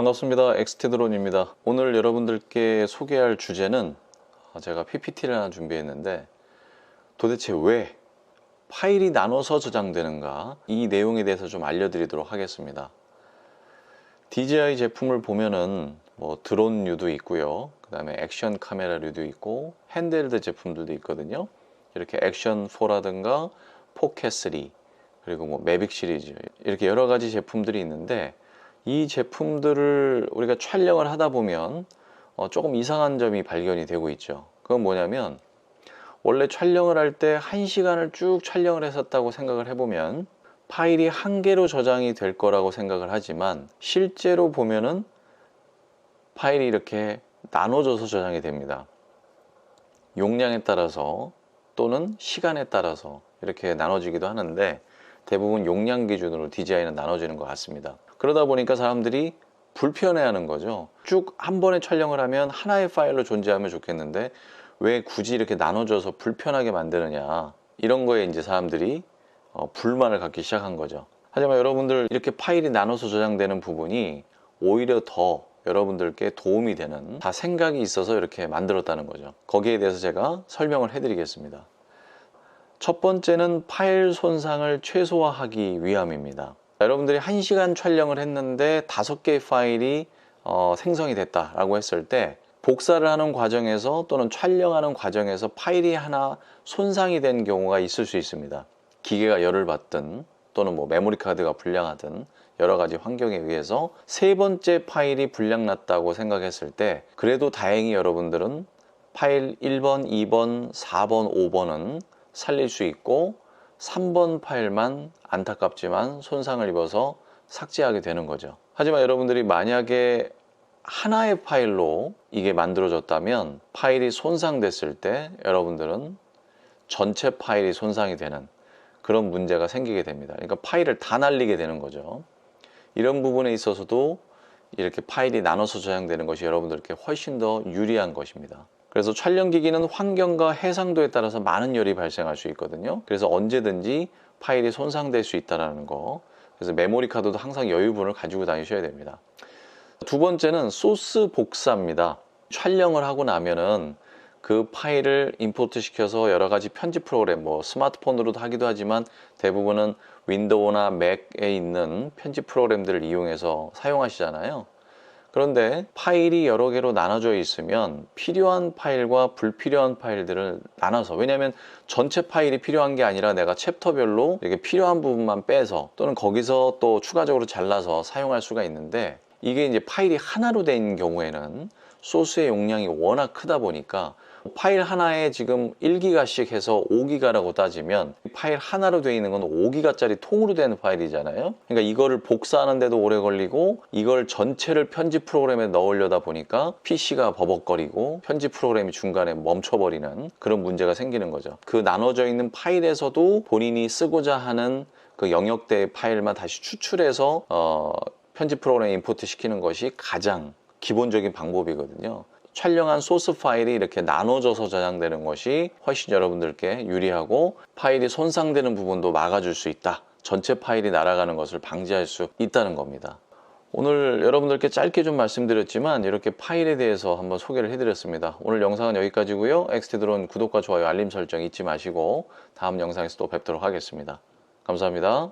반갑습니다. 엑스트드론입니다. 오늘 여러분들께 소개할 주제는 제가 PPT를 하나 준비했는데 도대체 왜 파일이 나눠서 저장되는가, 이 내용에 대해서 좀 알려드리도록 하겠습니다. DJI 제품을 보면은 드론류도 있고요, 그 다음에 액션 카메라류도 있고 핸드헬드 제품들도 있거든요. 이렇게 액션 4라든가 포켓 3, 그리고 매빅 시리즈, 이렇게 여러 가지 제품들이 있는데, 이 제품들을 우리가 촬영을 하다 보면 조금 이상한 점이 발견이 되고 있죠. 그건 뭐냐면, 원래 촬영을 할 때 1시간을 쭉 촬영을 했었다고 생각을 해보면 파일이 한 개로 저장이 될 거라고 생각을 하지만, 실제로 보면은 파일이 이렇게 나눠져서 저장이 됩니다. 용량에 따라서 또는 시간에 따라서 이렇게 나눠지기도 하는데, 대부분 용량 기준으로 DJI는 나눠지는 것 같습니다. 그러다 보니까 사람들이 불편해하는 거죠. 쭉 한 번에 촬영을 하면 하나의 파일로 존재하면 좋겠는데 왜 굳이 이렇게 나눠져서 불편하게 만드느냐, 이런 거에 이제 사람들이 불만을 갖기 시작한 거죠. 하지만 여러분들, 이렇게 파일이 나눠서 저장되는 부분이 오히려 더 여러분들께 도움이 되는 다 생각이 있어서 이렇게 만들었다는 거죠. 거기에 대해서 제가 설명을 해드리겠습니다. 첫 번째는 파일 손상을 최소화하기 위함입니다. 여러분들이 1시간 촬영을 했는데 5개의 파일이 생성이 됐다라고 했을 때, 복사를 하는 과정에서 또는 촬영하는 과정에서 파일이 하나 손상이 된 경우가 있을 수 있습니다. 기계가 열을 받든 또는 메모리 카드가 불량하든 여러 가지 환경에 의해서 세 번째 파일이 불량 났다고 생각했을 때, 그래도 다행히 여러분들은 파일 1번, 2번, 4번, 5번은 살릴 수 있고 3번 파일만 안타깝지만 손상을 입어서 삭제하게 되는 거죠. 하지만 여러분들이 만약에 하나의 파일로 이게 만들어졌다면, 파일이 손상됐을 때 여러분들은 전체 파일이 손상이 되는 그런 문제가 생기게 됩니다. 그러니까 파일을 다 날리게 되는 거죠. 이런 부분에 있어서도 이렇게 파일이 나눠서 저장되는 것이 여러분들께 훨씬 더 유리한 것입니다. 그래서 촬영기기는 환경과 해상도에 따라서 많은 열이 발생할 수 있거든요. 그래서 언제든지 파일이 손상될 수 있다는 거. 그래서 메모리 카드도 항상 여유분을 가지고 다니셔야 됩니다. 두 번째는 소스 복사입니다. 촬영을 하고 나면은 그 파일을 임포트 시켜서 여러 가지 편집 프로그램, 스마트폰으로도 하기도 하지만 대부분은 윈도우나 맥에 있는 편집 프로그램들을 이용해서 사용하시잖아요. 그런데 파일이 여러 개로 나눠져 있으면 필요한 파일과 불필요한 파일들을 나눠서, 왜냐하면 전체 파일이 필요한 게 아니라 내가 챕터별로 이렇게 필요한 부분만 빼서 또는 거기서 또 추가적으로 잘라서 사용할 수가 있는데, 이게 이제 파일이 하나로 된 경우에는 소스의 용량이 워낙 크다 보니까 파일 하나에 지금 1기가씩 해서 5기가라고 따지면 파일 하나로 되어 있는 건 5기가짜리 통으로 된 파일이잖아요. 그러니까 이거를 복사하는 데도 오래 걸리고, 이걸 전체를 편집 프로그램에 넣으려다 보니까 PC가 버벅거리고 편집 프로그램이 중간에 멈춰버리는 그런 문제가 생기는 거죠. 그 나눠져 있는 파일에서도 본인이 쓰고자 하는 그 영역대의 파일만 다시 추출해서 편집 프로그램에 임포트 시키는 것이 가장 기본적인 방법이거든요. 촬영한 소스 파일이 이렇게 나눠져서 저장되는 것이 훨씬 여러분들께 유리하고 파일이 손상되는 부분도 막아줄 수 있다. 전체 파일이 날아가는 것을 방지할 수 있다는 겁니다. 오늘 여러분들께 짧게 좀 말씀드렸지만 이렇게 파일에 대해서 한번 소개를 해드렸습니다. 오늘 영상은 여기까지고요. 엑스트드론 구독과 좋아요, 알림 설정 잊지 마시고 다음 영상에서 또 뵙도록 하겠습니다. 감사합니다.